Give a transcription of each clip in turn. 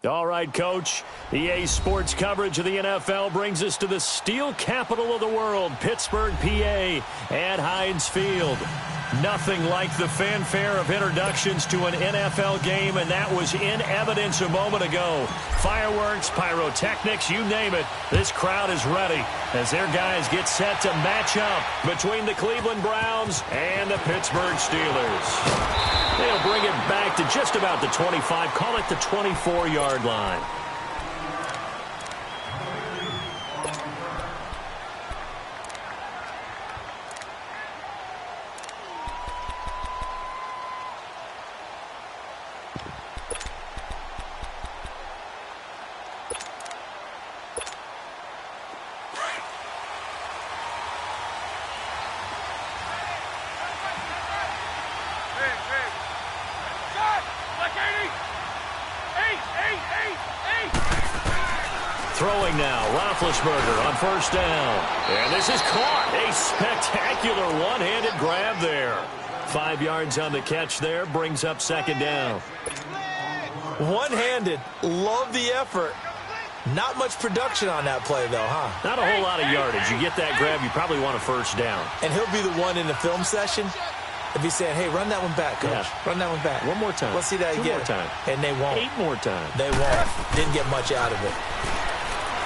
All right, Coach. EA Sports coverage of the NFL brings us to the steel capital of the world, Pittsburgh, PA, at Heinz Field. Nothing like the fanfare of introductions to an NFL game, and that was in evidence a moment ago. Fireworks, pyrotechnics, you name it. This crowd is ready as their guys get set to match up between the Cleveland Browns and the Pittsburgh Steelers. They'll bring it back to just about the 25, call it the 24-yard line. Throwing now, Roethlisberger on first down. And this is caught. A spectacular one-handed grab there. 5 yards on the catch there, brings up second down. One-handed, love the effort. Not much production on that play, though, huh? Not a whole lot of yardage. You get that grab, you probably want a first down. And he'll be the one in the film session if he's saying, hey, run that one back, Coach. Yeah. Run that one back. One more time. Let's see that again. 2 more time. And they won't. 8 more times. They won't. Didn't get much out of it.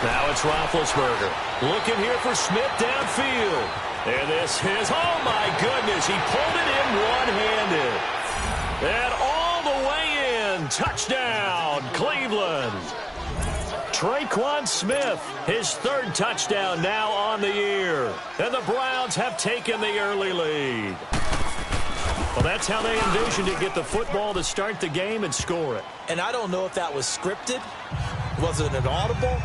Now it's Roethlisberger. Looking here for Smith downfield. And this is, oh my goodness, he pulled it in one-handed. And all the way in, touchdown, Cleveland. Traquan Smith, his 3rd touchdown now on the year. And the Browns have taken the early lead. Well, that's how they envisioned it, get the football to start the game and score it. And I don't know if that was scripted. Was it an audible?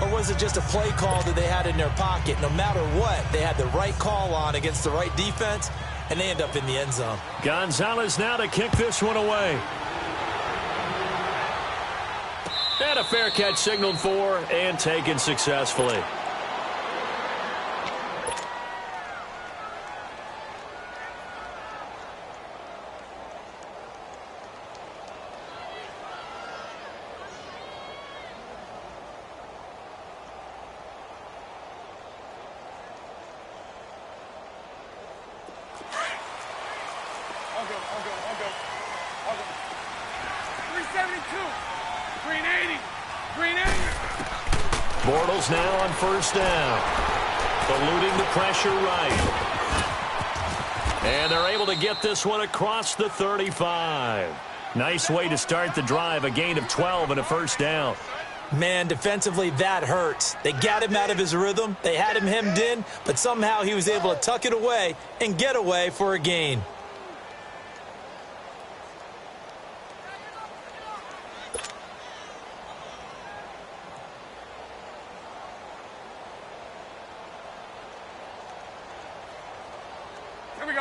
Or was it just a play call that they had in their pocket? No matter what, they had the right call on against the right defense, and they end up in the end zone. Gonzalez now to kick this one away. And a fair catch signaled for and taken successfully. Bortles now on first down. Eluding the pressure right. And they're able to get this one across the 35. Nice way to start the drive. A gain of 12 and a first down. Man, defensively, that hurts. They got him out of his rhythm. They had him hemmed in, but somehow he was able to tuck it away and get away for a gain.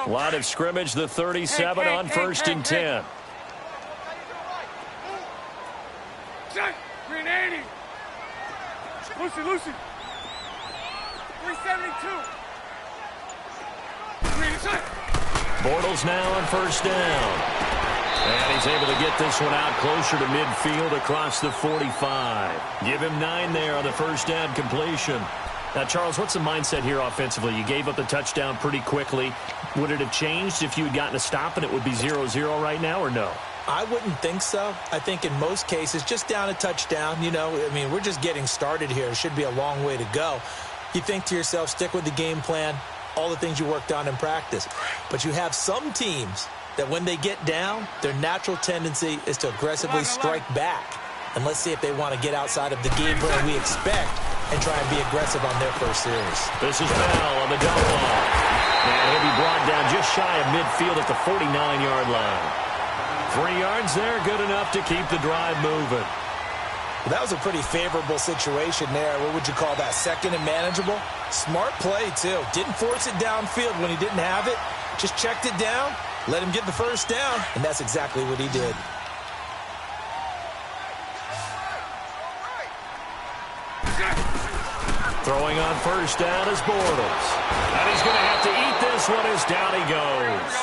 Line of scrimmage, the 37 on first and 10. Green 80. Lucy. 372. Bortles now on first down. And he's able to get this one out closer to midfield across the 45. Give him 9 there on the first down completion. Now, Charles, what's the mindset here offensively? You gave up the touchdown pretty quickly. Would it have changed if you had gotten a stop and it would be 0-0 right now, or no? I wouldn't think so. I think in most cases, just down a touchdown, you know, I mean, we're just getting started here. It should be a long way to go. You think to yourself, stick with the game plan, all the things you worked on in practice. But you have some teams that when they get down, their natural tendency is to aggressively strike back. And let's see if they want to get outside of the game plan we expect and try and be aggressive on their first series. This is Bell on the dump ball. And he'll be brought down just shy of midfield at the 49-yard line. 3 yards there, good enough to keep the drive moving. Well, that was a pretty favorable situation there. What would you call that, second and manageable? Smart play, too. Didn't force it downfield when he didn't have it. Just checked it down, let him get the first down, and that's exactly what he did. Throwing on first down is Bortles. And he's going to have to eat this one as down he goes.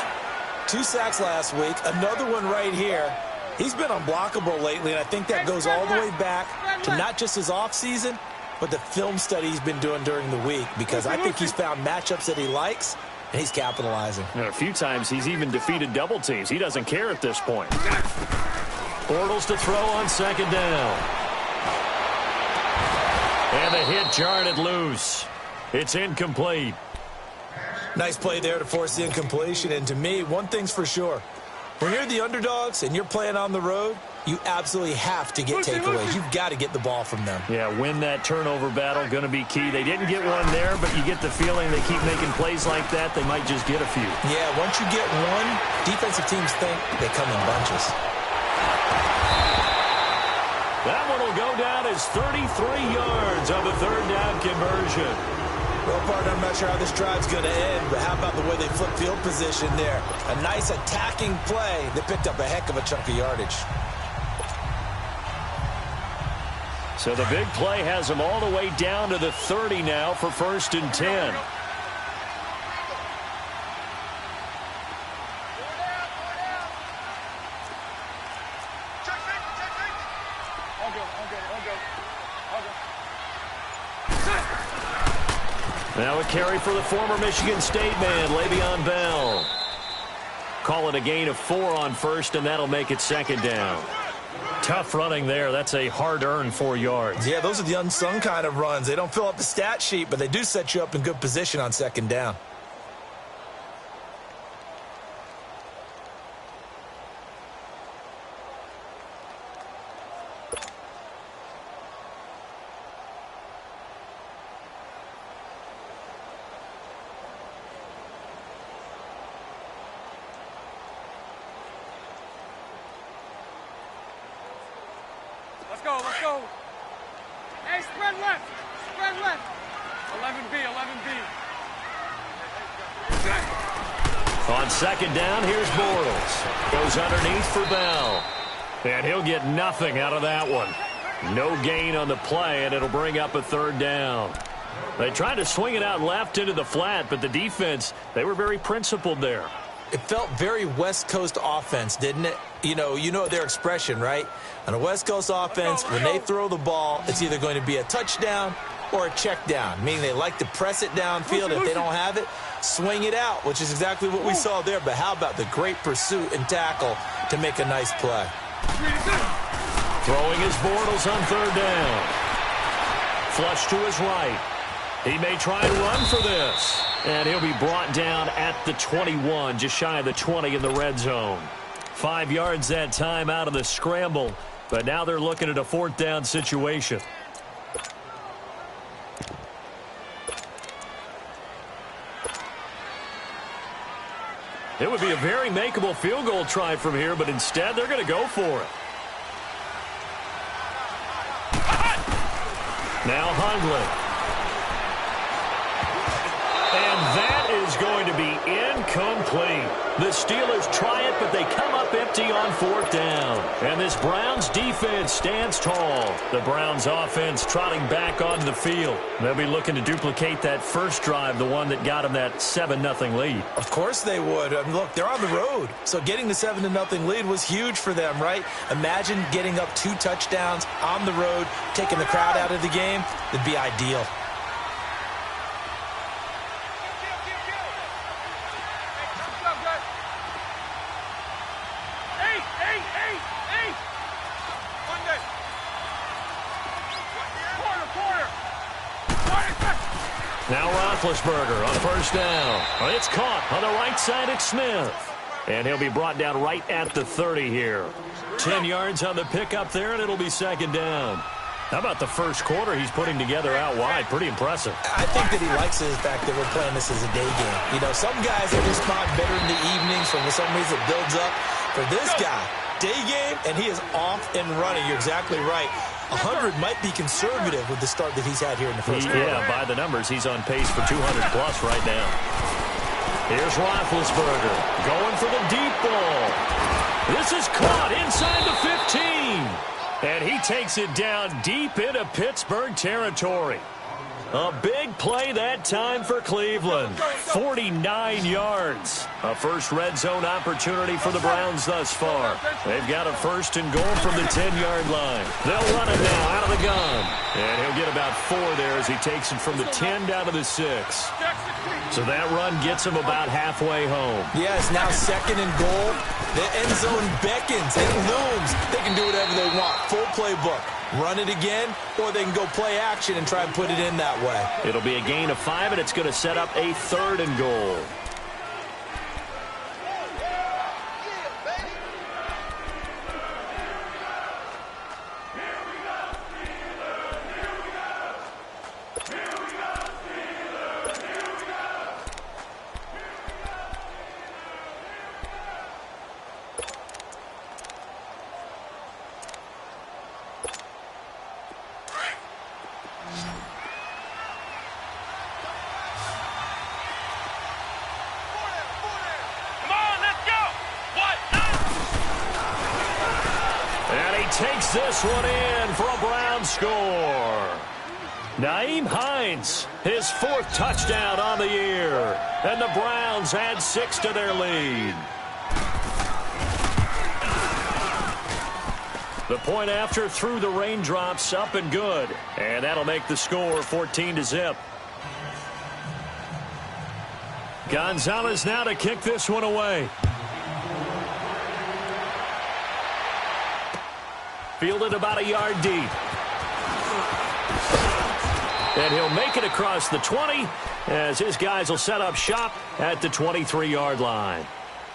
2 sacks last week, another one right here. He's been unblockable lately, and I think that goes all the way back to not just his offseason, but the film study he's been doing during the week, because I think he's found matchups that he likes, and he's capitalizing. And a few times he's even defeated double teams. He doesn't care at this point. Bortles to throw on second down. And the hit jarred it loose. It's incomplete. Nice play there to force the incompletion. And to me, one thing's for sure. When you're the underdogs and you're playing on the road, you absolutely have to get takeaways. You've got to get the ball from them. Yeah, win that turnover battle, going to be key. They didn't get one there, but you get the feeling they keep making plays like that, they might just get a few. Yeah, once you get one, defensive teams think they come in bunches. That one will go down as 33 yards on the third down conversion. Well, partner, I'm not sure how this drive's going to end, but how about the way they flip field position there? A nice attacking play that picked up a heck of a chunk of yardage. So the big play has them all the way down to the 30 now for 1st and 10. Now a carry for the former Michigan State man, Le'Veon Bell. Call it a gain of 4 on first, and that'll make it second down. Tough running there. That's a hard-earned 4 yards. Yeah, those are the unsung kind of runs. They don't fill up the stat sheet, but they do set you up in good position on second down. Let's go. Hey, spread left. 11B. On second down, here's Bortles. Goes underneath for Bell. And he'll get nothing out of that one. No gain on the play, and it'll bring up a third down. They tried to swing it out left into the flat, but the defense, they were very principled there. It felt very West Coast offense, didn't it? You know their expression, right? On a West Coast offense, when they throw the ball, it's either going to be a touchdown or a check down, meaning they like to press it downfield. If they don't have it, swing it out, which is exactly what we saw there. But how about the great pursuit and tackle to make a nice play? Throwing his Bortles on third down. Flush to his right. He may try and run for this. And he'll be brought down at the 21, just shy of the 20 in the red zone. 5 yards that time out of the scramble, but now they're looking at a 4th down situation. It would be a very makeable field goal try from here, but instead they're going to go for it. Now Hundley. And that is going to be incomplete. The Steelers try it, but they come up empty on 4th down. And this Browns defense stands tall. The Browns offense trotting back onto the field. They'll be looking to duplicate that first drive, the one that got them that 7-0 lead. Of course they would. I mean, look, they're on the road. So getting the 7-0 lead was huge for them, right? Imagine getting up 2 touchdowns on the road, taking the crowd out of the game. It'd be ideal. Now Roethlisberger on first down. It's caught on the right side. It's Smith. And he'll be brought down right at the 30 here. 10 yards on the pickup there, and it'll be second down. How about the first quarter he's putting together out wide? Pretty impressive. I think that he likes the fact that we're playing this as a day game. You know, some guys, they respond better in the evenings for some reason it builds up. For this guy, day game, and he is off and running. You're exactly right. 100 might be conservative with the start that he's had here in the first quarter. Yeah, by the numbers, he's on pace for 200-plus right now. Here's Roethlisberger going for the deep ball. This is caught inside the 15. And he takes it down deep into Pittsburgh territory. A big play that time for Cleveland. 49 yards. A first red zone opportunity for the Browns thus far. They've got a first and goal from the 10-yard line. They'll run it now out of the gun. And he'll get about 4 there as he takes it from the 10 down to the 6. So that run gets him about halfway home. Yes, now second and goal. The end zone beckons. It looms. They can do whatever they want. Full playbook. Run it again, or they can go play action and try and put it in that way. It'll be a gain of 5, and it's going to set up a third and goal. Takes this one in for a Browns score. Nyheim Hines, his 4th touchdown on the year. And the Browns add 6 to their lead. The point after through the raindrops, up and good. And that'll make the score 14-0. Gonzalez now to kick this one away. Fielded about a yard deep. And he'll make it across the 20 as his guys will set up shop at the 23-yard line.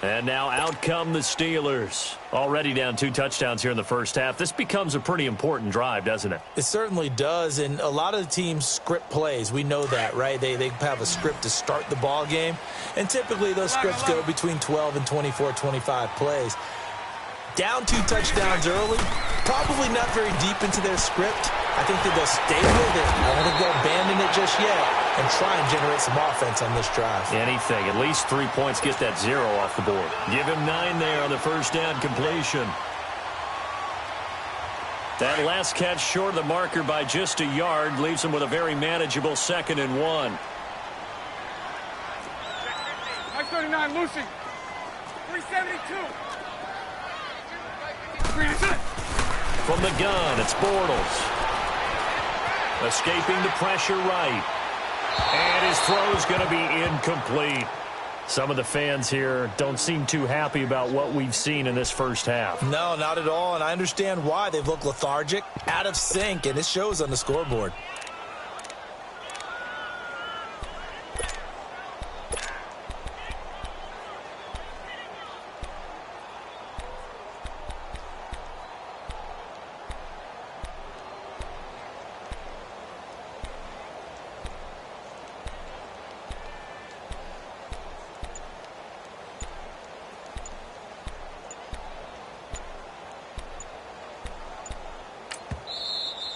And now out come the Steelers. Already down 2 touchdowns here in the first half. This becomes a pretty important drive, doesn't it? It certainly does, and a lot of the teams script plays. We know that, right? They have a script to start the ball game, and typically those scripts go between 12 and 24, 25 plays. Down 2 touchdowns early, probably not very deep into their script. I think that they'll stay with it. I don't think they'll abandon it just yet and try and generate some offense on this drive. Anything. At least 3 points. Get that 0 off the board. Give him 9 there on the first down completion. That last catch short of the marker by just a yard leaves him with a very manageable 2nd and 1. Nice 39, Lucy. 372. From the gun, it's Bortles. Escaping the pressure right. And his throw's going to be incomplete. Some of the fans here don't seem too happy about what we've seen in this first half. No, not at all, and I understand why. They've looked lethargic, out of sync, and it shows on the scoreboard.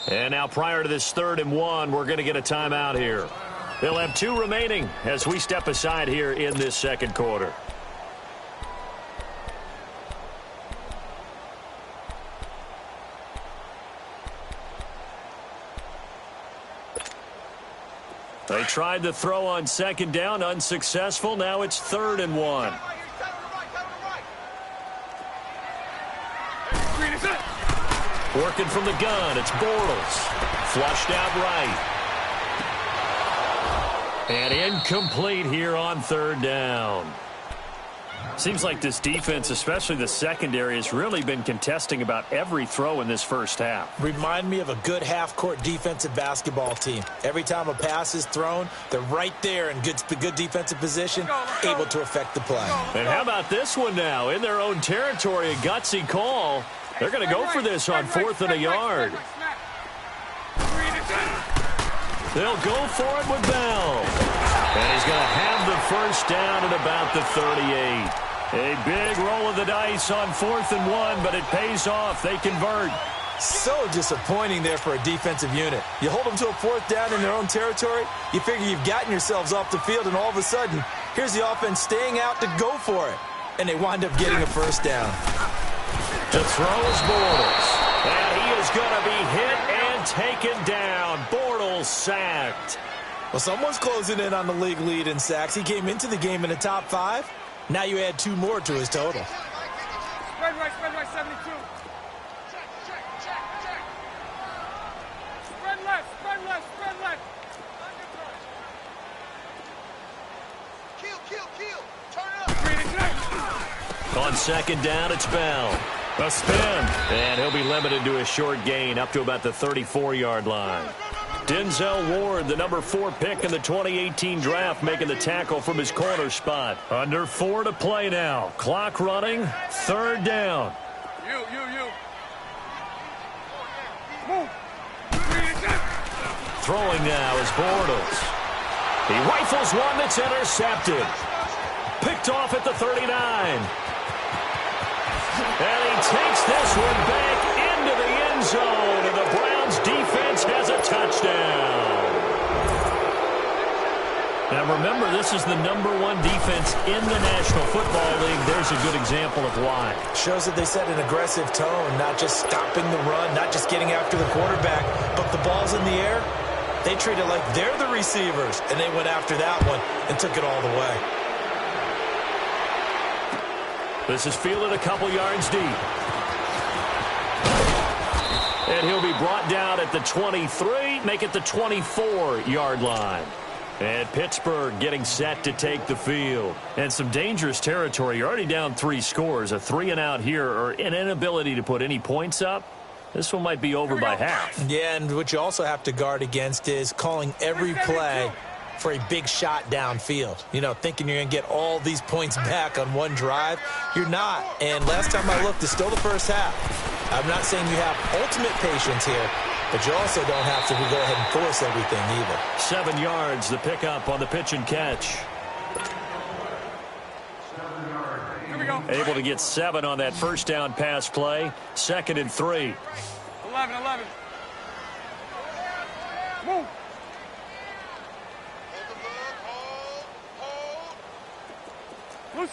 And now prior to this 3rd and 1, we're going to get a timeout here. They'll have 2 remaining as we step aside here in this second quarter. They tried the throw on 2nd down, unsuccessful. Now it's 3rd and 1. Working from the gun, it's Bortles. Flushed out right. And incomplete here on 3rd down. Seems like this defense, especially the secondary, has really been contesting about every throw in this first half. Remind me of a good half-court defensive basketball team. Every time a pass is thrown, they're right there in good defensive position, able to affect the play. And how about this one now? In their own territory, a gutsy call. They're going to go for this on 4th and a yard. They'll go for it with Bell. And he's going to have the first down at about the 38. A big roll of the dice on 4th and 1, but it pays off. They convert. So disappointing there for a defensive unit. You hold them to a 4th down in their own territory, you figure you've gotten yourselves off the field, and all of a sudden, here's the offense staying out to go for it. And they wind up getting a first down. To throw is Bortles. And he is going to be hit and taken down. Bortles sacked. Well, someone's closing in on the league lead in sacks. He came into the game in the top 5. Now you add 2 more to his total. Spread right, 72. Spread left, spread left, spread left. Kill. Turn up. On second down, it's Bell. A spin. And he'll be limited to a short gain up to about the 34-yard line. Denzel Ward, the number 4 pick in the 2018 draft, making the tackle from his corner spot. Under 4 to play now. Clock running. Third down. You. Move. Throwing now is Bortles. He rifles one that's intercepted. Picked off at the 39. And he takes this one back into the end zone. And the Browns defense has a touchdown. Now remember, this is the number 1 defense in the National Football League. There's a good example of why. Shows that they set an aggressive tone, not just stopping the run, not just getting after the quarterback, but the ball's in the air. They treat it like they're the receivers, and they went after that one and took it all the way. This is fielded a couple yards deep. And he'll be brought down at the 23, make it the 24-yard line. And Pittsburgh getting set to take the field. And some dangerous territory. You're already down 3 scores. A 3-and-out here, or an inability to put any points up. This one might be over by half. Yeah, and what you also have to guard against is calling every play for a big shot downfield. You know, thinking you're going to get all these points back on one drive. You're not. And last time I looked, it's still the first half. I'm not saying you have ultimate patience here, but you also don't have to go ahead and force everything either. 7 yards, the pickup on the pitch and catch. Here we go. Able to get 7 on that first down pass play. 2nd and 3. 11. Move.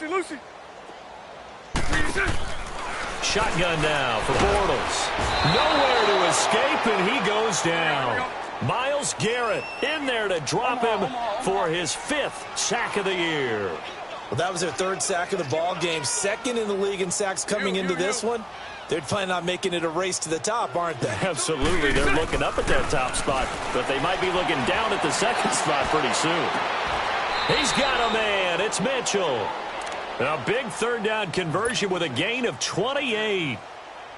Lucy. Shotgun now for Bortles. Nowhere to escape, and he goes down. Myles Garrett in there to drop him for his 5th sack of the year. Well, that was their 3rd sack of the ball game. 2nd in the league in sacks coming into this one. They're planning on making it a race to the top, aren't they? Absolutely. They're looking up at that top spot, but they might be looking down at the 2nd spot pretty soon. He's got a man. It's Mitchell. A big 3rd down conversion with a gain of 28.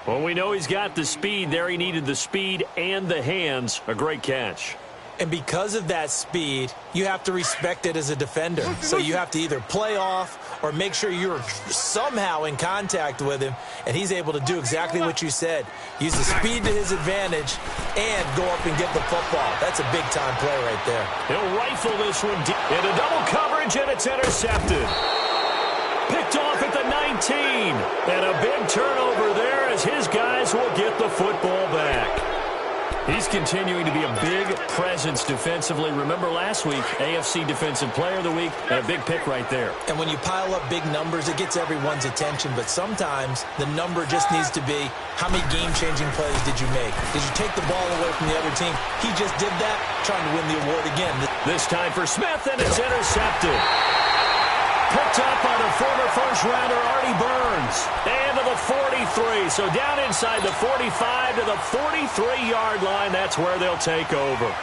Well, we know he's got the speed there. He needed the speed and the hands. A great catch. And because of that speed, you have to respect it as a defender. So you have to either play off or make sure you're somehow in contact with him, and he's able to do exactly what you said. Use the speed to his advantage and go up and get the football. That's a big-time play right there. He'll rifle this one deep into double coverage, and it's intercepted. Picked off at the 19. And a big turnover there as his guys will get the football back. He's continuing to be a big presence defensively. Remember last week, AFC Defensive Player of the Week, and a big pick right there. And when you pile up big numbers, it gets everyone's attention. But sometimes the number just needs to be, how many game-changing plays did you make? Did you take the ball away from the other team? He just did that, trying to win the award again. This time for Smith, and it's intercepted. Picked up by the former first-rounder Artie Burns. And to the 43. So down inside the 45 to the 43-yard line. That's where they'll take over.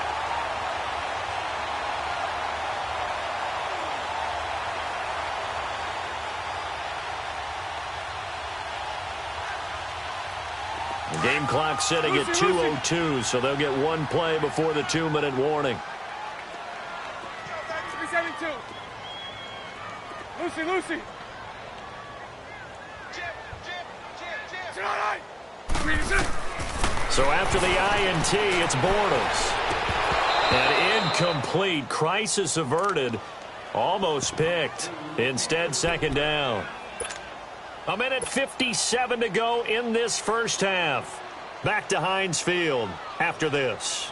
The game clock sitting at 2:02, so they'll get 1 play before the 2-minute warning. 372. Lucy. So after the INT, it's Bortles. An incomplete. Crisis averted. Almost picked. Instead, 2nd down. 1:57 to go in this first half. Back to Heinz Field after this.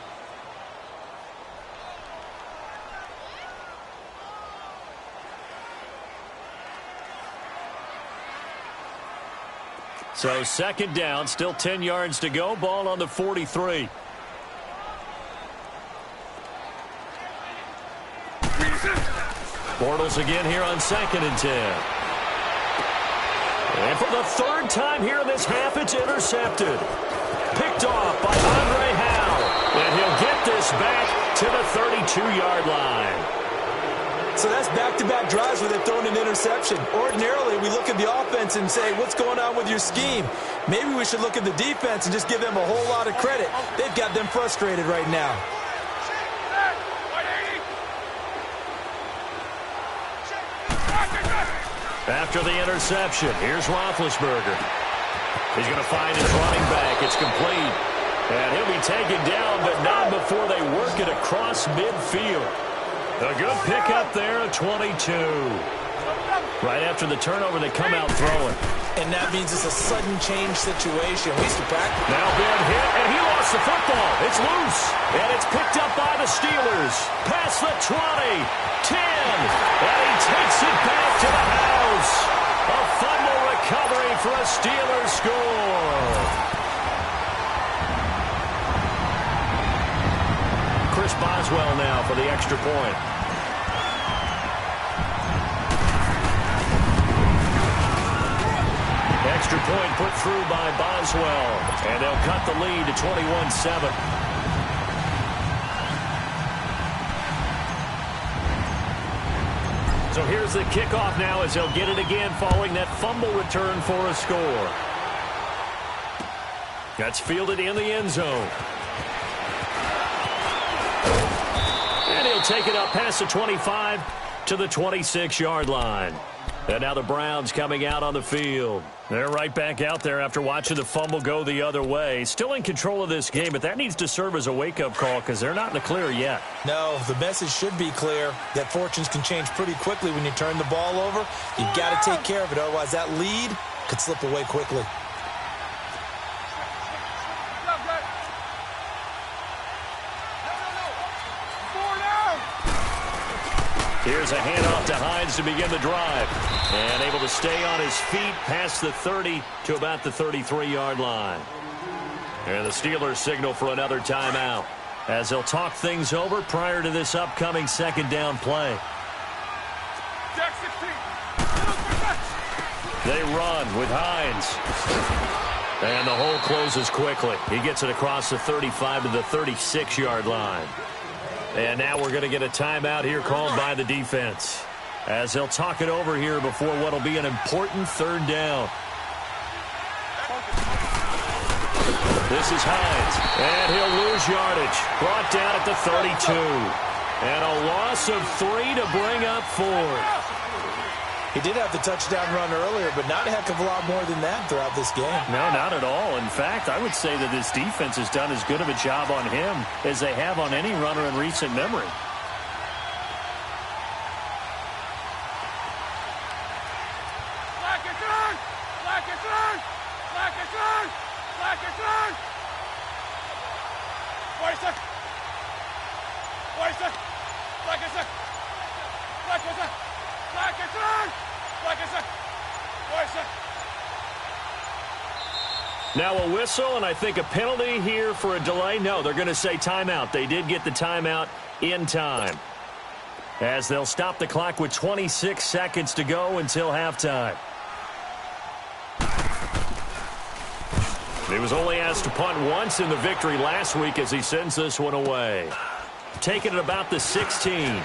So 2nd down, still 10 yards to go. Ball on the 43. Bortles again here on 2nd and 10. And for the third time here in this half, it's intercepted. Picked off by Andre Howe. And he'll get this back to the 32-yard line. So that's back-to-back drives where they've thrown an interception. Ordinarily, we look at the offense and say, what's going on with your scheme? Maybe we should look at the defense and just give them a whole lot of credit. They've got them frustrated right now. After the interception, here's Roethlisberger. He's going to find his running back. It's complete. And he'll be taken down, but not before they work it across midfield. A good pickup there at 22. Right after the turnover, they come out throwing. And that means it's a sudden change situation. We used to practice. Now big hit, and he lost the football. It's loose, and it's picked up by the Steelers. Past the 20, 10, and he takes it back to the house. A fumble recovery for a Steelers score. Chris Boswell now for the extra point. Extra point put through by Boswell. And they'll cut the lead to 21-7. So here's the kickoff now as they'll get it again following that fumble return for a score. That's fielded in the end zone. And he'll take it up past the 25 to the 26-yard line. And now the Browns coming out on the field. They're right back out there after watching the fumble go the other way. Still in control of this game, but that needs to serve as a wake-up call because they're not in the clear yet. No, the message should be clear that fortunes can change pretty quickly when you turn the ball over. You've got to take care of it, otherwise that lead could slip away quickly. Here's a handoff to Hines to begin the drive. And able to stay on his feet past the 30 to about the 33-yard line. And the Steelers signal for another timeout as they'll talk things over prior to this upcoming second down play. They run with Hines. And the hole closes quickly. He gets it across the 35 to the 36-yard line. And now we're going to get a timeout here called by the defense as they'll talk it over here before what will be an important third down. This is Hines, and he'll lose yardage. Brought down at the 32. And a loss of 3 to bring up 4. He did have the touchdown run earlier, but not a heck of a lot more than that throughout this game. No, not at all. In fact, I would say that this defense has done as good of a job on him as they have on any runner in recent memory. Now a whistle, and I think a penalty here for a delay. No, they're going to say timeout. They did get the timeout in time, as they'll stop the clock with 26 seconds to go until halftime. He was only asked to punt once in the victory last week as he sends this one away. Taking it about the 16.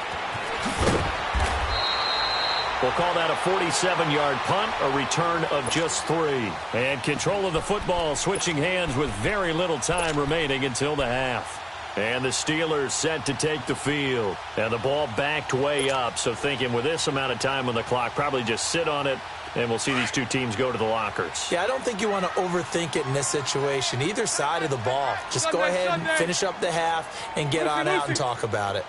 We'll call that a 47-yard punt, a return of just 3. And control of the football switching hands with very little time remaining until the half. And the Steelers set to take the field. And the ball backed way up, so thinking with this amount of time on the clock, probably just sit on it, and we'll see these two teams go to the lockers. Yeah, I don't think you want to overthink it in this situation. Either side of the ball. Just go ahead and finish up the half and get on out and talk about it.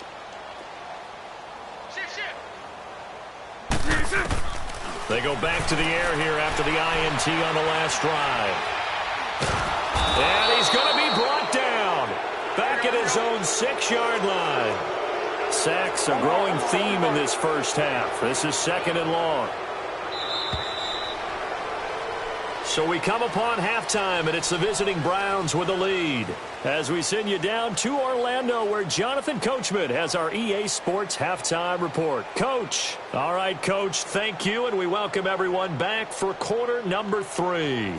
They go back to the air here after the INT on the last drive. And he's going to be brought down. Back at his own 6-yard line. Sacks, a growing theme in this first half. This is 2nd and long. So we come upon halftime, and it's the visiting Browns with the lead. As we send you down to Orlando, where Jonathan Coachman has our EA Sports halftime report. Coach. All right, Coach, thank you, and we welcome everyone back for quarter number 3.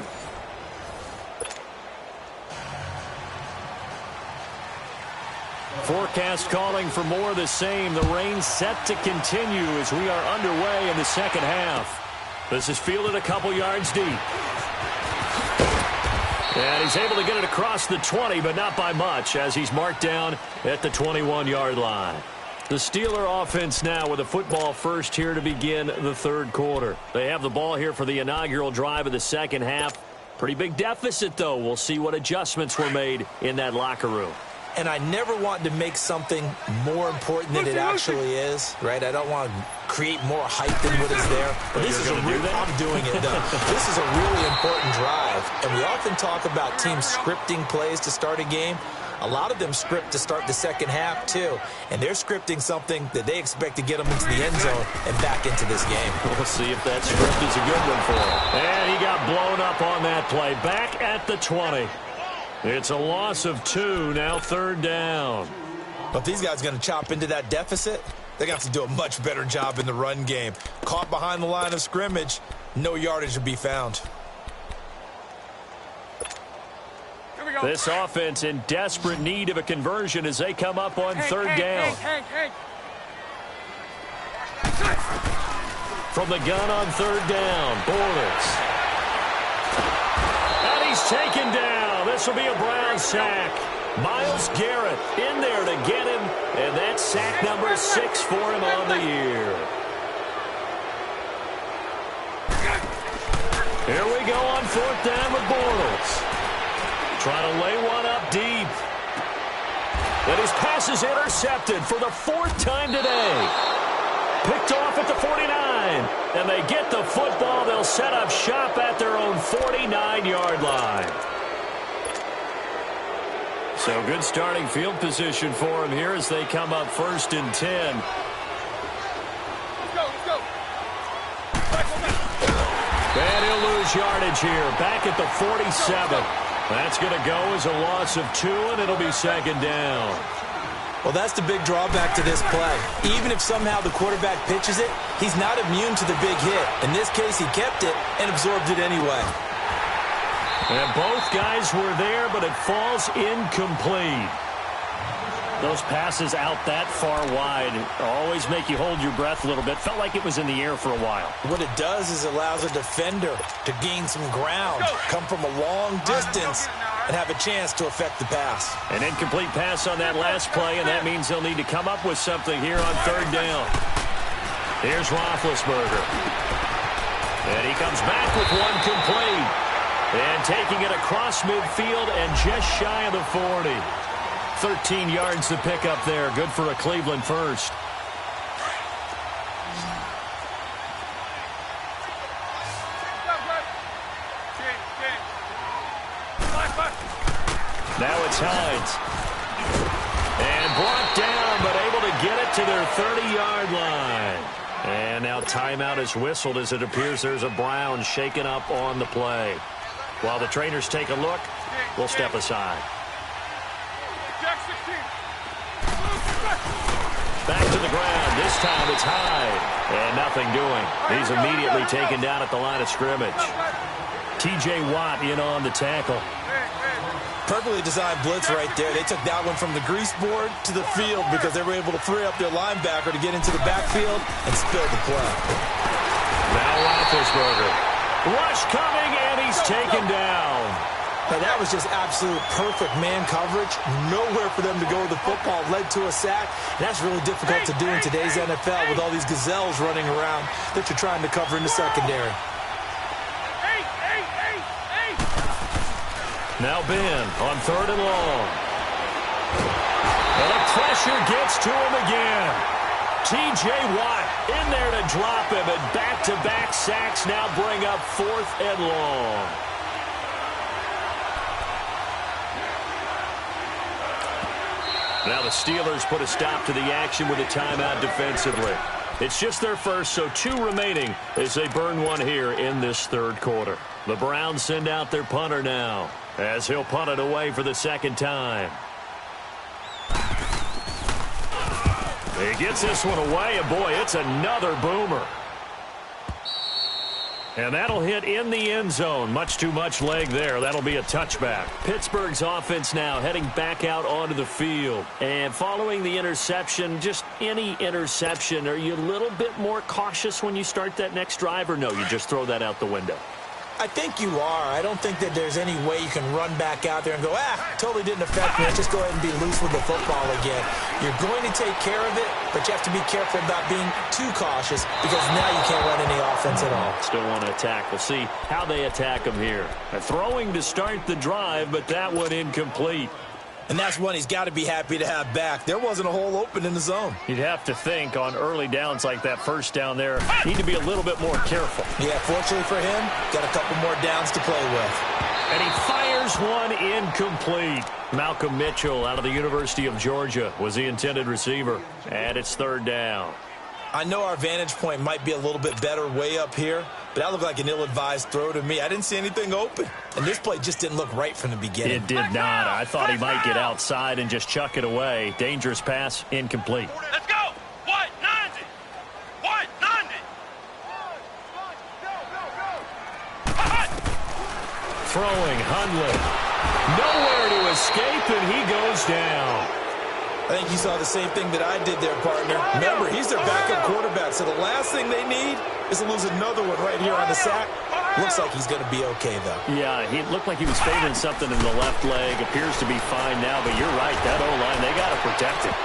Forecast calling for more of the same. The rain set to continue as we are underway in the second half. This is fielded a couple yards deep. And he's able to get it across the 20, but not by much, as he's marked down at the 21-yard line. The Steeler offense now with a football first here to begin the third quarter. They have the ball here for the inaugural drive of the second half. Pretty big deficit, though. We'll see what adjustments were made in that locker room. And I never want to make something more important than it actually is, right? I don't want to create more hype than what is there. But this is I'm doing it, though. This is a really important drive. And we often talk about teams scripting plays to start a game. A lot of them script to start the second half, too. And they're scripting something that they expect to get them into the end zone and back into this game. We'll see if that script is a good one for him. And he got blown up on that play. Back at the 20. It's a loss of 2, now third down. But these guys are going to chop into that deficit. They're going to have to do a much better job in the run game. Caught behind the line of scrimmage, no yardage to be found. This offense in desperate need of a conversion as they come up on third down. From the gun on third down, Bortles. And he's taken down. This will be a Brown sack. Myles Garrett in there to get him, and that's sack number 6 for him on the year. Here we go on fourth down with Bortles. Trying to lay one up deep. And his pass is intercepted for the 4th time today. Picked off at the 49. And they get the football. They'll set up shop at their own 49-yard line. So good starting field position for him here as they come up 1st and 10. Let's go. And he'll lose yardage here. Back at the 47. That's going to go as a loss of 2, and it'll be second down. Well, that's the big drawback to this play. Even if somehow the quarterback pitches it, he's not immune to the big hit. In this case, he kept it and absorbed it anyway. And both guys were there, but it falls incomplete. Those passes out that far wide always make you hold your breath a little bit. Felt like it was in the air for a while. What it does is allows a defender to gain some ground, come from a long distance, and have a chance to affect the pass. An incomplete pass on that last play, and that means they'll need to come up with something here on third down. Here's Roethlisberger. And he comes back with one complete. And taking it across midfield and just shy of the 40. 13 yards to pick up there. Good for a Cleveland first. Now it's Hines. And brought down, but able to get it to their 30-yard line. And now timeout is whistled as it appears there's a Brown shaken up on the play. While the trainers take a look, we'll step aside. Back to the ground. This time it's Hyde. And nothing doing. He's immediately taken down at the line of scrimmage. T.J. Watt in on the tackle. Perfectly designed blitz right there. They took that one from the grease board to the field because they were able to free up their linebacker to get into the backfield and spill the play. Now Roethlisberger. Rush coming, and he's taken down. Now that was just absolute perfect man coverage. Nowhere for them to go with the football. Led to a sack. And that's really difficult to do in today's NFL with all these gazelles running around that you're trying to cover in the secondary. Now Ben on third and long. And the pressure gets to him again. T.J. Watt in there to drop him, and back-to-back sacks now bring up 4th and long. Now the Steelers put a stop to the action with a timeout defensively. It's just their first, so 2 remaining as they burn one here in this third quarter. The Browns send out their punter now as he'll punt it away for the second time. He gets this one away, and boy, it's another boomer. And that'll hit in the end zone. Much too much leg there. That'll be a touchback. Pittsburgh's offense now heading back out onto the field. And following the interception, just any interception, are you a little bit more cautious when you start that next drive, or no, you just throw that out the window? I think you are. I don't think that there's any way you can run back out there and go, totally didn't affect me. Let's just go ahead and be loose with the football again. You're going to take care of it, but you have to be careful about being too cautious because now you can't run any offense at all. Still want to attack. We'll see how they attack him here. Throwing to start the drive, but that one incomplete. And that's one he's got to be happy to have back. There wasn't a hole open in the zone. You'd have to think on early downs like that first down there, need to be a little bit more careful. Yeah, fortunately for him, got a couple more downs to play with. And he fires one incomplete. Malcolm Mitchell out of the University of Georgia was the intended receiver. And it's third down. I know our vantage point might be a little bit better way up here, but that looked like an ill-advised throw to me. I didn't see anything open. And this play just didn't look right from the beginning. It did not. I thought he might get outside and just chuck it away. Dangerous pass, incomplete. Let's go. What? 90. What? 90. Throwing, Hundley. Nowhere to escape, and he goes down. I think you saw the same thing that I did there, partner. Remember, he's their backup quarterback, so the last thing they need is to lose another one right here on the sack. Looks like he's going to be okay, though. Yeah, he looked like he was favoring something in the left leg. Appears to be fine now, but you're right. That O-line, they got to protect it.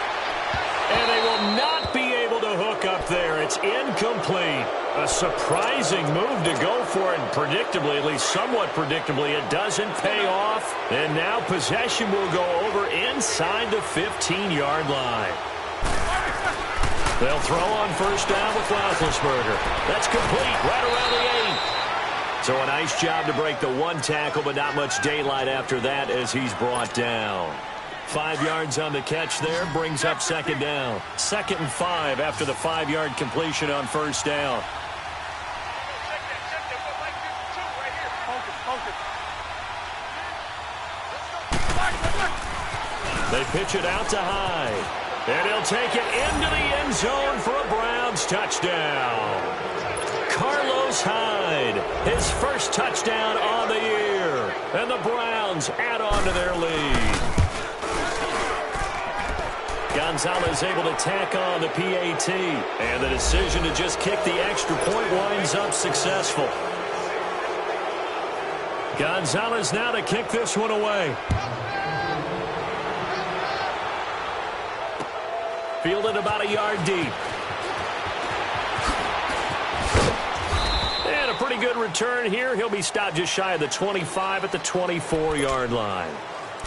And they will not be able to hook up there. It's incomplete. A surprising move to go for it, and predictably, at least somewhat predictably, it doesn't pay off. And now possession will go over inside the 15-yard line. They'll throw on first down with Roethlisberger. That's complete right around the 8. So a nice job to break the one tackle, but not much daylight after that as he's brought down. 5 yards on the catch there, brings up second down. 2nd and 5 after the 5-yard completion on first down. They pitch it out to Hyde. And he'll take it into the end zone for a Browns touchdown. Carlos Hyde, his first touchdown on the year. And the Browns add on to their lead. Gonzalez able to tack on the PAT. And the decision to just kick the extra point winds up successful. Gonzalez now to kick this one away. Fielded about a yard deep. And a pretty good return here. He'll be stopped just shy of the 25 at the 24-yard line.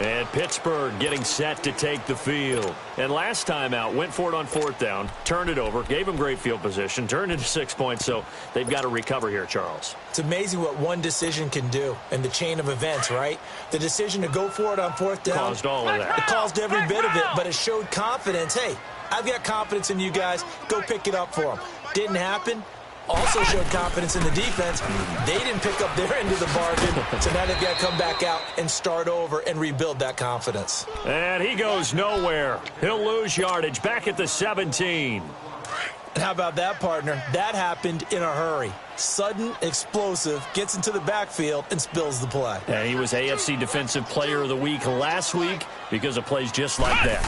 And Pittsburgh getting set to take the field. And last time out, went for it on 4th down, turned it over, gave him great field position, turned into 6 points, so they've got to recover here, Charles. It's amazing what one decision can do in the chain of events, right? The decision to go for it on 4th down. Caused all of that. It caused every bit of it, but it showed confidence. Hey, I've got confidence in you guys. Go pick it up for them. Didn't happen. Also showed confidence in the defense. They didn't pick up their end of the bargain, so now they've got to come back out and start over and rebuild that confidence. And he goes nowhere. He'll lose yardage back at the 17. And how about that, partner? That happened in a hurry. Sudden, explosive, gets into the backfield and spills the play. And he was AFC Defensive Player of the Week last week because of plays just like that.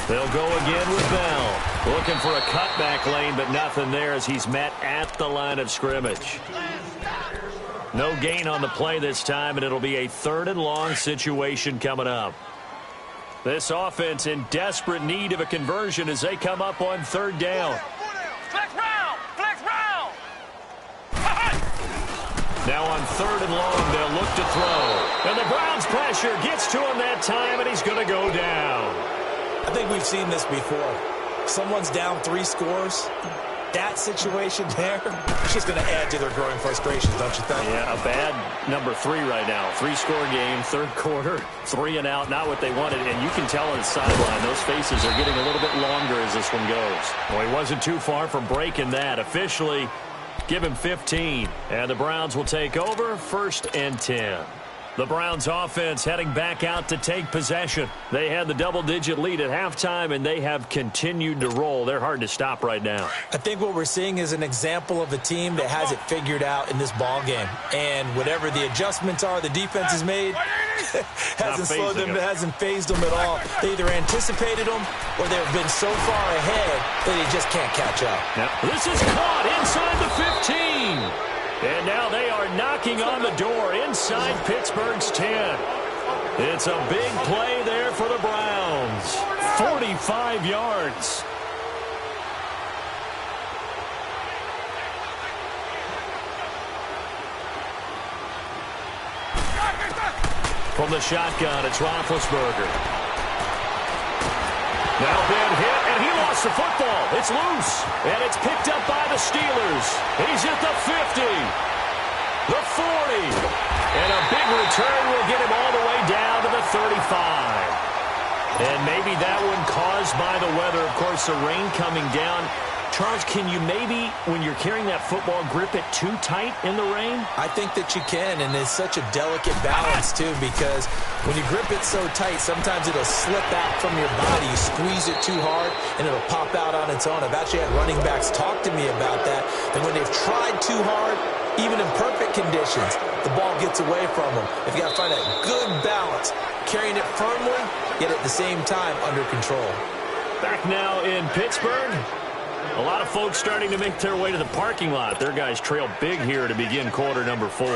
They'll go again with Bell. Looking for a cutback lane, but nothing there as he's met at the line of scrimmage. No gain on the play this time, and it'll be a 3rd and long situation coming up. This offense in desperate need of a conversion as they come up on 3rd down. Flex round! Flex round! Now on 3rd and long, they'll look to throw. And the Browns' pressure gets to him that time, and he's going to go down. I think we've seen this before. Someone's down 3 scores. that situation there, it's just going to add to their growing frustrations, don't you think? Yeah, a bad number 3 right now. 3-score game, third quarter, 3 and out, not what they wanted. And you can tell on the sideline, those faces are getting a little bit longer as this one goes. Well, he wasn't too far from breaking that. Officially, give him 15. And the Browns will take over, 1st and 10. The Browns offense heading back out to take possession. They had the double-digit lead at halftime, and they have continued to roll. They're hard to stop right now. I think what we're seeing is an example of a team that has it figured out in this ball game. And whatever the adjustments are the defense has made, hasn't slowed them, hasn't phased them at all. They either anticipated them or they've been so far ahead that they just can't catch up. Now, this is caught inside the 15. And now they are knocking on the door inside Pittsburgh's 10. It's a big play there for the Browns. 45 yards. From the shotgun, it's Roethlisberger. Now bad hit, and he lost the football. It's loose, and it's picked up by the Steelers. He's at the 50, the 40, and a big return will get him all the way down to the 35. And maybe that one caused by the weather. Of course, the rain coming down. Charles, can you maybe, when you're carrying that football, grip it too tight in the rain? I think that you can, and it's such a delicate balance, too, because when you grip it so tight, sometimes it'll slip out from your body. You squeeze it too hard, and it'll pop out on its own. I've actually had running backs talk to me about that, that when they've tried too hard, even in perfect conditions, the ball gets away from them. If you got to find that good balance, carrying it firmly, yet at the same time under control. Back now in Pittsburgh. A lot of folks starting to make their way to the parking lot. Their guys trail big here to begin quarter number 4.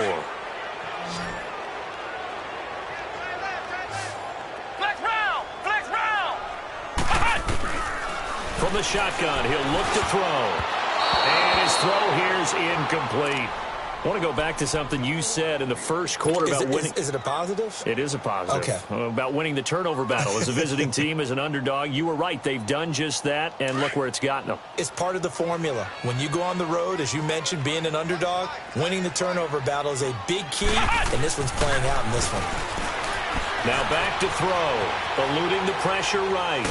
Flex round! Flex round! From the shotgun, he'll look to throw. And his throw here is incomplete. I want to go back to something you said in the first quarter about winning. Is it a positive? It is a positive. Okay. About winning the turnover battle as a visiting team, as an underdog. You were right. They've done just that, and look where it's gotten them. It's part of the formula. When you go on the road, as you mentioned, being an underdog, winning the turnover battle is a big key, and this one's playing out in this one. Now back to throw. Eluding the pressure right.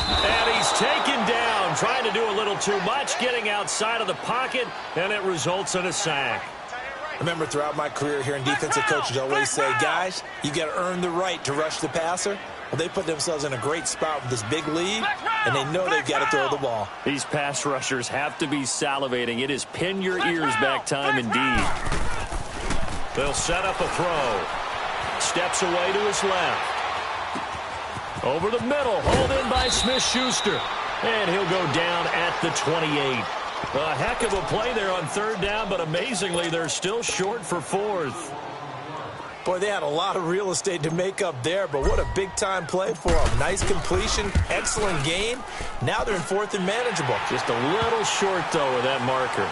And he's taken down, trying to do a little too much, getting outside of the pocket, and it results in a sack. Remember, throughout my career here in defensive coaches, I always say, guys, you got to earn the right to rush the passer. Well, they put themselves in a great spot with this big lead, and they know they've got to throw the ball. These pass rushers have to be salivating. It is pin your ears back time indeed. They'll set up a throw. Steps away to his left. Over the middle, hauled in by Smith-Schuster. And he'll go down at the 28. A heck of a play there on third down, but amazingly, they're still short for 4th. Boy, they had a lot of real estate to make up there, but what a big-time play for them. Nice completion, excellent gain. Now they're in 4th and manageable. Just a little short, though, with that marker.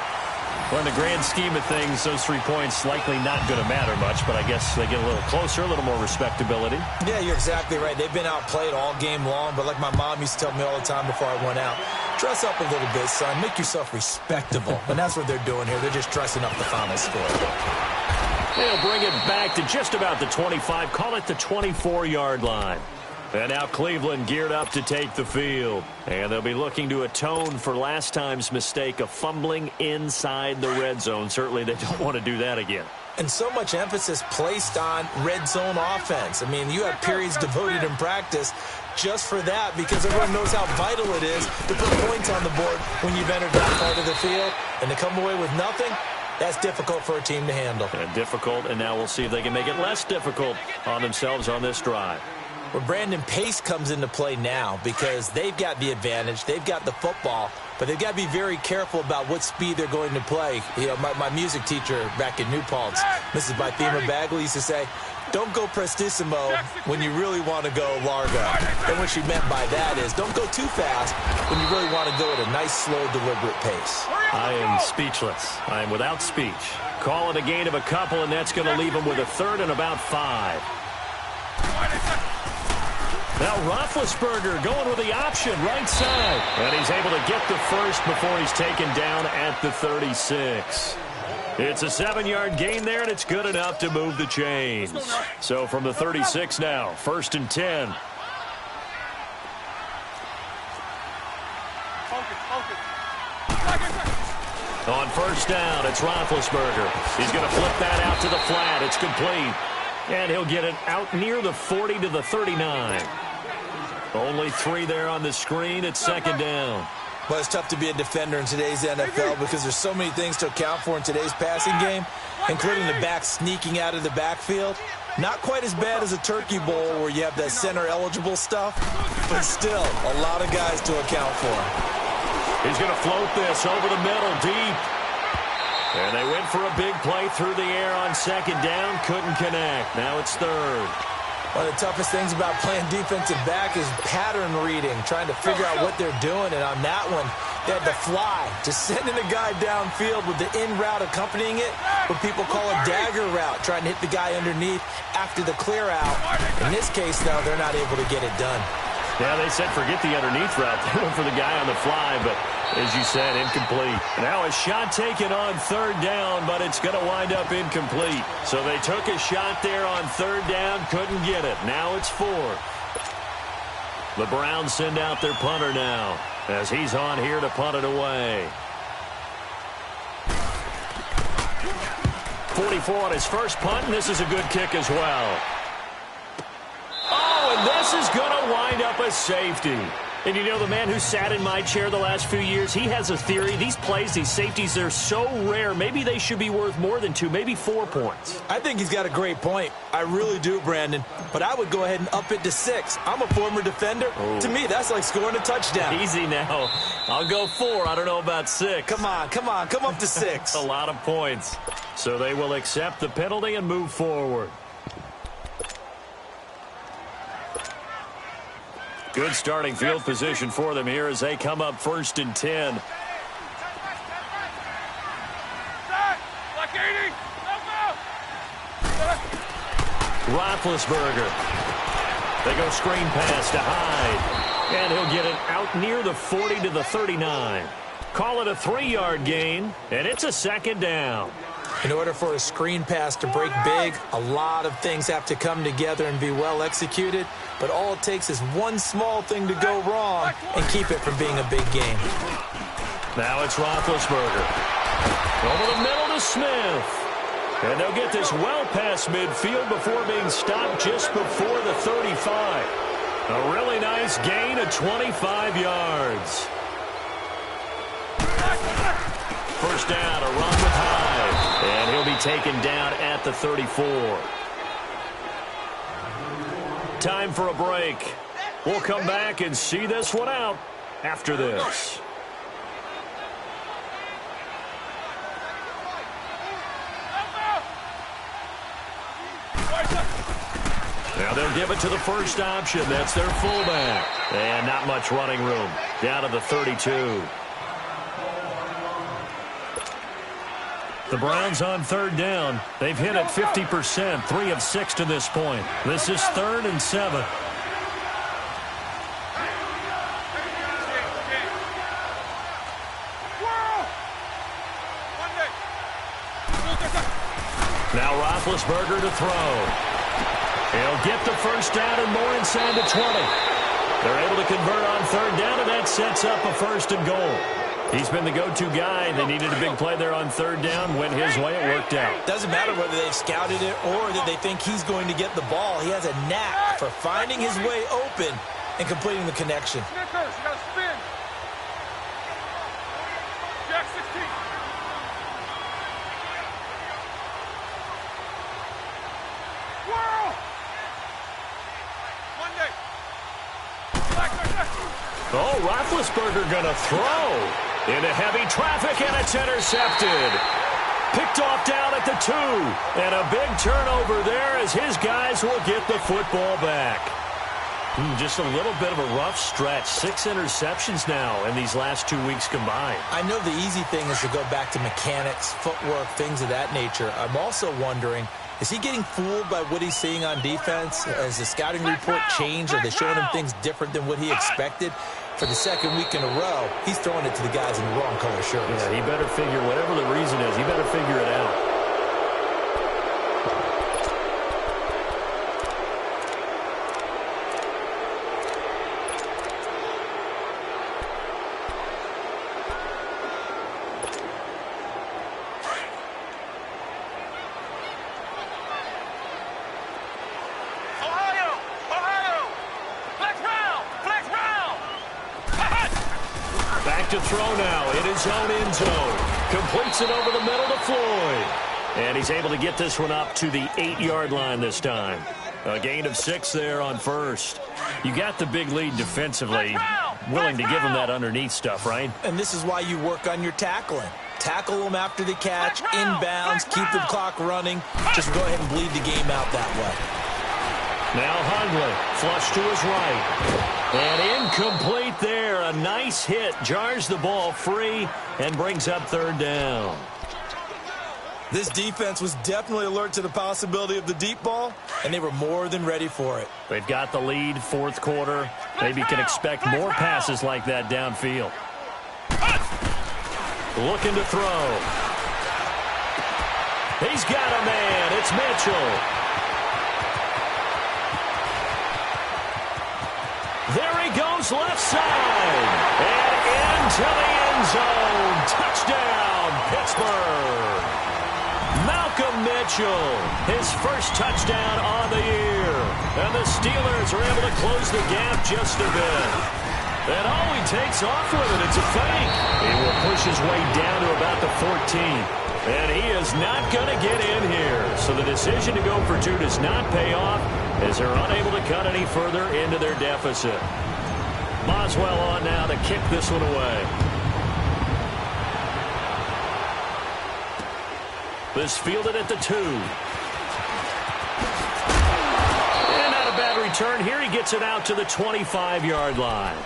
Well, in the grand scheme of things, those 3 points likely not going to matter much, but I guess they get a little closer, a little more respectability. Yeah, you're exactly right. They've been outplayed all game long, but like my mom used to tell me all the time before I went out, dress up a little bit, son. Make yourself respectable. And that's what they're doing here. They're just dressing up the final score. They'll bring it back to just about the 25. Call it the 24-yard line. And now Cleveland geared up to take the field. And they'll be looking to atone for last time's mistake of fumbling inside the red zone. Certainly they don't want to do that again. And so much emphasis placed on red zone offense. I mean, you have periods devoted in practice just for that because everyone knows how vital it is to put points on the board when you've entered that part of the field. And to come away with nothing, that's difficult for a team to handle. And difficult, and now we'll see if they can make it less difficult on themselves on this drive. Well, Brandon, pace comes into play now because they've got the advantage. They've got the football, but they've got to be very careful about what speed they're going to play. You know, my music teacher back in New Paltz, Mrs. Bythema Bagley, used to say, don't go prestissimo when you really want to go largo. And what she meant by that is don't go too fast when you really want to go at a nice, slow, deliberate pace. I am speechless. I am without speech. Call it a gain of a couple, and that's going to leave them with a third and about 5. Now Roethlisberger going with the option right side. And he's able to get the first before he's taken down at the 36. It's a 7-yard gain there, and it's good enough to move the chains. So from the 36 now, 1st and 10. On 1st down, it's Roethlisberger. He's going to flip that out to the flat. It's complete. And he'll get it out near the 40 to the 39. Only 3 there on the screen. It's 2nd down. Well, it's tough to be a defender in today's NFL because there's so many things to account for in today's passing game, including the back sneaking out of the backfield. Not quite as bad as a turkey bowl where you have that center-eligible stuff, but still a lot of guys to account for. He's going to float this over the middle, deep. And they went for a big play through the air on 2nd down. Couldn't connect. Now it's 3rd. One of the toughest things about playing defensive back is pattern reading, trying to figure out what they're doing. And on that one, they had to fly, just sending a guy downfield with the in route accompanying it, what people call a dagger route, trying to hit the guy underneath after the clear out. In this case, though, they're not able to get it done. Yeah, they said forget the underneath route. They went for the guy on the fly, but as you said, incomplete. Now a shot taken on 3rd down, but it's going to wind up incomplete. So they took a shot there on 3rd down, couldn't get it. Now it's 4th. The Browns send out their punter now as he's on here to punt it away. 44 on his first punt, and this is a good kick as well. Oh, and this is going to wind up a safety. And you know, the man who sat in my chair the last few years, he has a theory. These plays, these safeties, they're so rare. Maybe they should be worth more than 2, maybe 4 points. I think he's got a great point. I really do, Brandon. But I would go ahead and up it to 6. I'm a former defender. Oh. To me, that's like scoring a touchdown. Easy now. I'll go 4. I don't know about 6. Come on. Come up to 6. A lot of points. So they will accept the penalty and move forward. Good starting field position for them here as they come up 1st and 10. Roethlisberger. They go screen pass to Hyde. And he'll get it out near the 40 to the 39. Call it a 3-yard gain, and it's a 2nd down. In order for a screen pass to break big, a lot of things have to come together and be well executed. But all it takes is one small thing to go wrong and keep it from being a big game. Now it's Roethlisberger. Over the middle to Smith. And they'll get this well past midfield before being stopped just before the 35. A really nice gain of 25 yards. 1st down, a run with Hyde. And he'll be taken down at the 34. Time for a break. We'll come back and see this one out after this. Now they'll give it to the first option. That's their fullback. And not much running room. Down to the 32. The Browns on 3rd down. They've hit it 50%, 3 of 6 to this point. This is 3rd and 7. Now Roethlisberger to throw. He'll get the first down and more inside the 20. They're able to convert on 3rd down, and that sets up a 1st and goal. He's been the go-to guy. They needed a big play there on 3rd down. Went his way. It worked out. Doesn't matter whether they've scouted it or that they think he's going to get the ball. He has a knack for finding his way open and completing the connection. Snickers, you gotta spin. Jack 16. Whirl. Monday. Oh, Roethlisberger going to throw into heavy traffic, and it's intercepted. Picked off down at the 2. And a big turnover there as his guys will get the football back. Just a little bit of a rough stretch. 6 interceptions now in these last 2 weeks combined. I know the easy thing is to go back to mechanics, footwork, things of that nature. I'm also wondering Is he getting fooled by what he's seeing on defense? Has the scouting report changed? Are they showing him things different than what he expected? For the second week in a row, he's throwing it to the guys in the wrong color shirts. Yeah, he better figure, whatever the reason is, he better figure it out. To throw now in his own end zone. Completes it over the middle to Floyd. And he's able to get this one up to the 8-yard line this time. A gain of 6 there on first. You got the big lead defensively. Willing to give him that underneath stuff, right? And this is why you work on your tackling. Tackle them after the catch, inbounds, keep the clock running. Just go ahead and bleed the game out that way. Now Hundley, flush to his right. And incomplete there. A nice hit. Jars the ball free and brings up third down. This defense was definitely alert to the possibility of the deep ball, and they were more than ready for it. They've got the lead, fourth quarter. Maybe can expect more passes like that downfield. Looking to throw. He's got a man. It's Mitchell. There he goes, left side. And into the end zone. Touchdown, Pittsburgh. Malcolm Mitchell, his first touchdown on the year. And the Steelers are able to close the gap just a bit. And all he takes off with it, it's a fake. He will push his way down to about the 14. And he is not going to get in here. So the decision to go for 2 does not pay off as they're unable to cut any further into their deficit. Boswell on now to kick this one away. This fielded at the 2. And not a bad return here. He gets it out to the 25-yard line.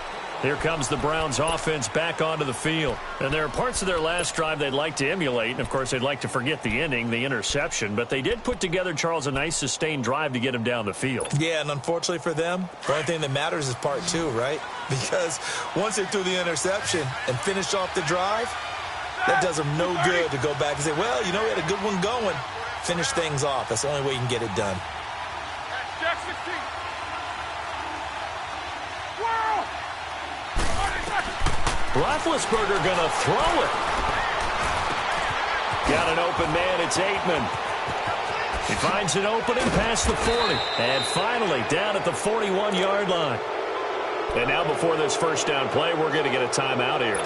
Here comes the Browns offense back onto the field. And there are parts of their last drive they'd like to emulate. And, of course, they'd like to forget the ending, the interception. But they did put together, Charles, a nice sustained drive to get him down the field. Yeah, and unfortunately for them, the only thing that matters is part 2, right? Because once they threw the interception and finished off the drive, that does them no good to go back and say, well, you know, we had a good one going. Finish things off. That's the only way you can get it done. Roethlisberger going to throw it. Got an open man. It's Aitman. He finds an opening past the 40. And finally down at the 41-yard line. And now before this first down play, we're going to get a timeout here.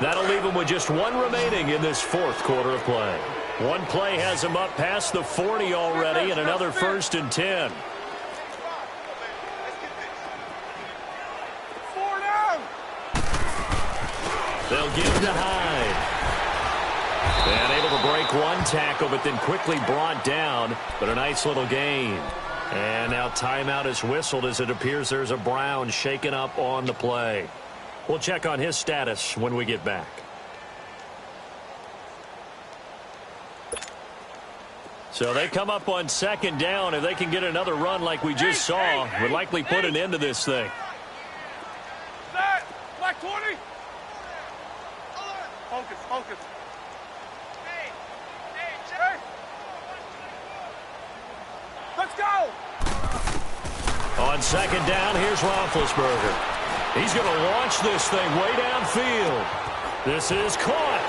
That'll leave him with just 1 remaining in this fourth quarter of play. One play has him up past the 40 already and another 1st and 10. They'll give to Hyde. And able to break one tackle, but then quickly brought down. But a nice little gain. And now timeout is whistled as it appears there's a Brown shaken up on the play. We'll check on his status when we get back. So they come up on 2nd down. If they can get another run like we just saw, would likely put an end to this thing. Black 20. Focus, focus. Hey, let's go. On 2nd down, here's Roethlisberger. He's going to launch this thing way downfield. This is caught.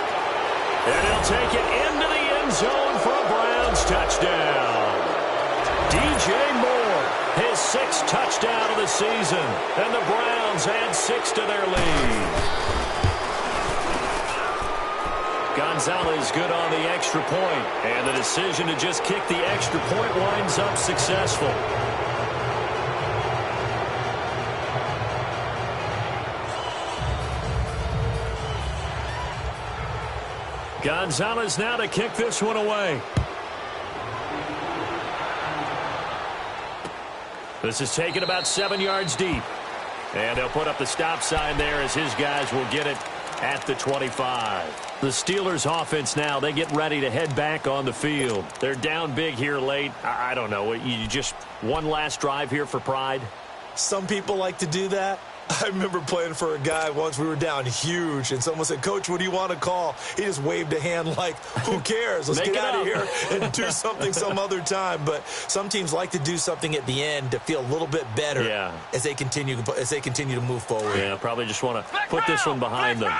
And he'll take it into the end zone for a Browns touchdown. DJ Moore, his 6th touchdown of the season. And the Browns add 6 to their lead. Gonzalez good on the extra point, and the decision to just kick the extra point winds up successful. Gonzalez now to kick this one away. This is taken about 7 yards deep. And they'll put up the stop sign there as his guys will get it at the 25. The Steelers offense now, they get ready to head back on the field. They're down big here late. I don't know. You just one last drive here for pride? Some people like to do that. I remember playing for a guy once. We were down huge, and someone said, "Coach, what do you want to call?" He just waved a hand like, who cares? Let's get out of here and do something some other time. But some teams like to do something at the end to feel a little bit better as they continue to move forward. Yeah, probably just want to put this one behind them.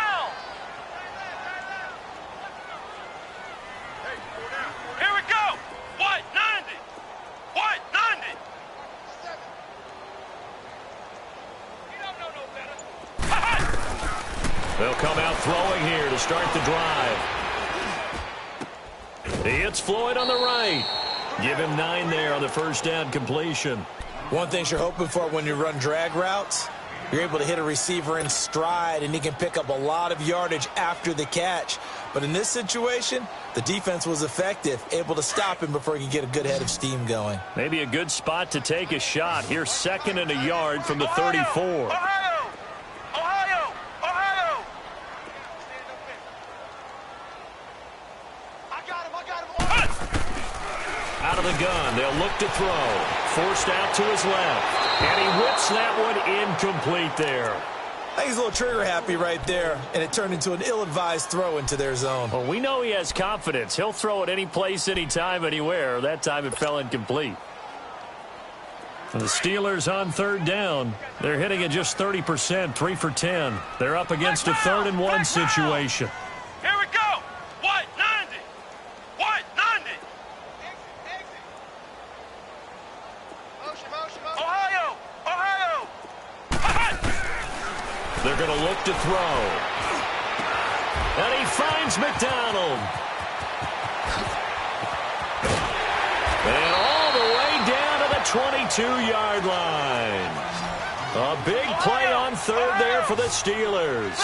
Here we go. White 90. White 90. They'll come out throwing here to start the drive. He hits Floyd on the right. Give him 9 there on the first down completion. One thing you're hoping for when you run drag routes, you're able to hit a receiver in stride, and he can pick up a lot of yardage after the catch. But in this situation, the defense was effective, able to stop him before he could get a good head of steam going. Maybe a good spot to take a shot. Here's 2nd and a yard from the 34. Ohio! Ohio! Ohio! I got him! Out of the gun, they'll look to throw. Forced out to his left. And he whips that one incomplete there. I think he's a little trigger happy right there, and it turned into an ill-advised throw into their zone. Well, we know he has confidence. He'll throw it any place, anytime, anywhere. That time it fell incomplete. And the Steelers on 3rd down. They're hitting at just 30%, 3 for 10. They're up against a 3rd and 1 situation. Here we go! White 90! White 90! Ohio! Ohio! They're going to look to throw. And he finds McDonald. And all the way down to the 22-yard line. A big play on 3rd there for the Steelers.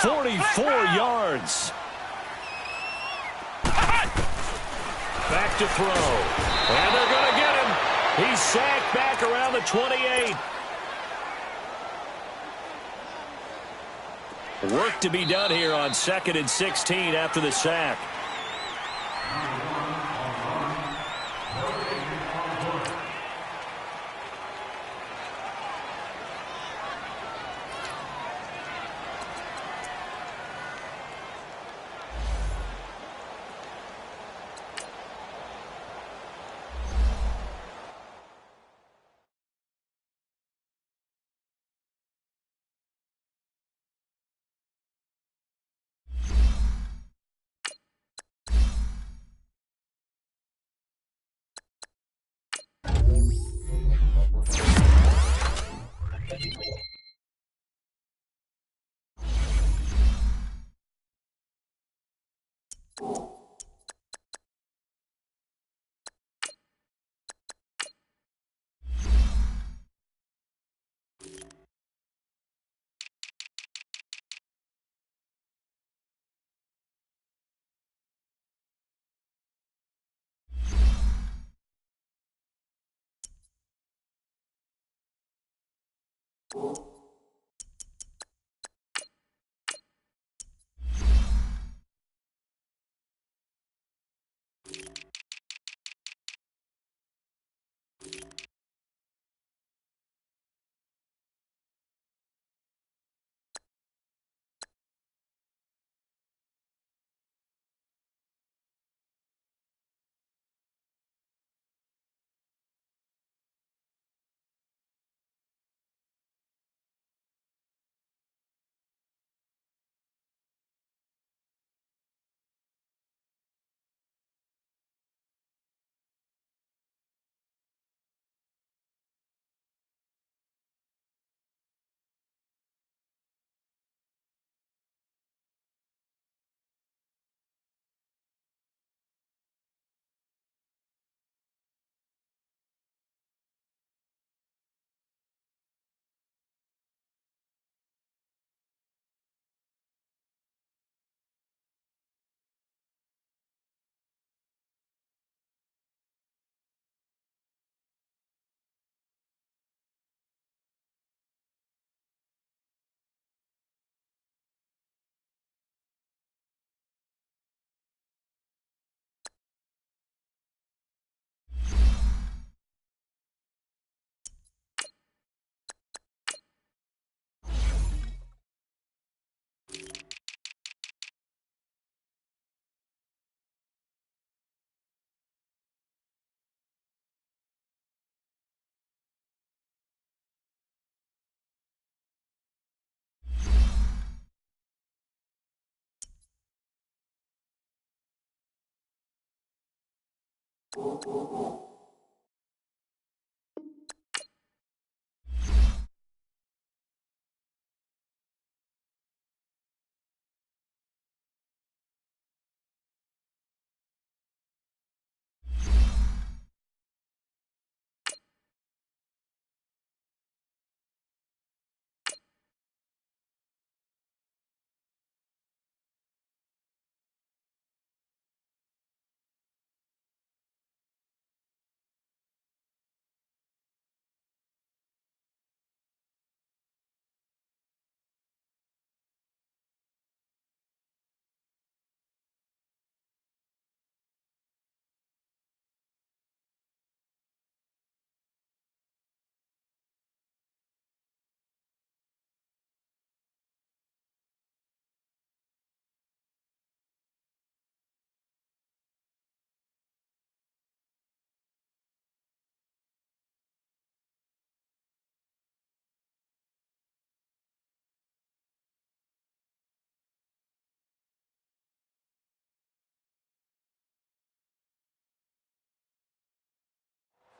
44 yards. Back to throw. And they're going to get him. He's sacked back around the 28. Work to be done here on 2nd and 16 after the sack.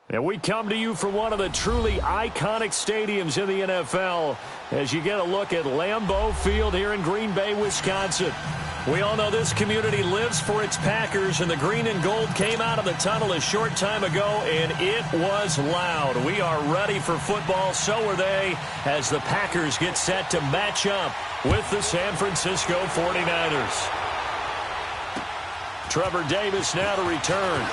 And we come to you from one of the truly iconic stadiums in the NFL as you get a look at Lambeau Field here in Green Bay, Wisconsin. We all know this community lives for its Packers, and the green and gold came out of the tunnel a short time ago, and it was loud. We are ready for football, so are they, as the Packers get set to match up with the San Francisco 49ers. Trevor Davis now to return.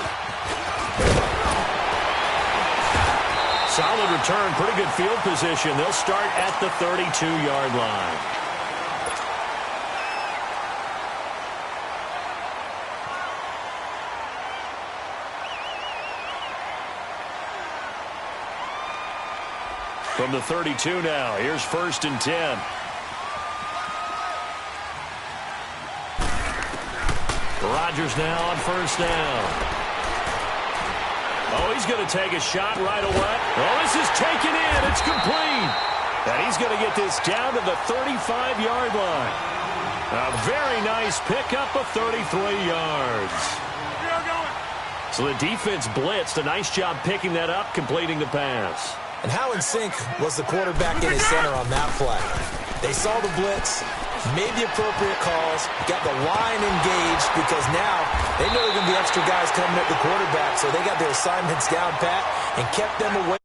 Solid return, pretty good field position. They'll start at the 32-yard line. From the 32 now, here's 1st and 10. Rodgers now on 1st down. Oh, he's going to take a shot right away. Oh, this is taken in. It's complete. And he's going to get this down to the 35-yard line. A very nice pickup of 33 yards. So the defense blitzed. A nice job picking that up, completing the pass. And how in sync was the quarterback in his center on that play? They saw the blitz, made the appropriate calls, got the line engaged, because now they know there are going to be extra guys coming at the quarterback, so they got their assignments down pat and kept them away.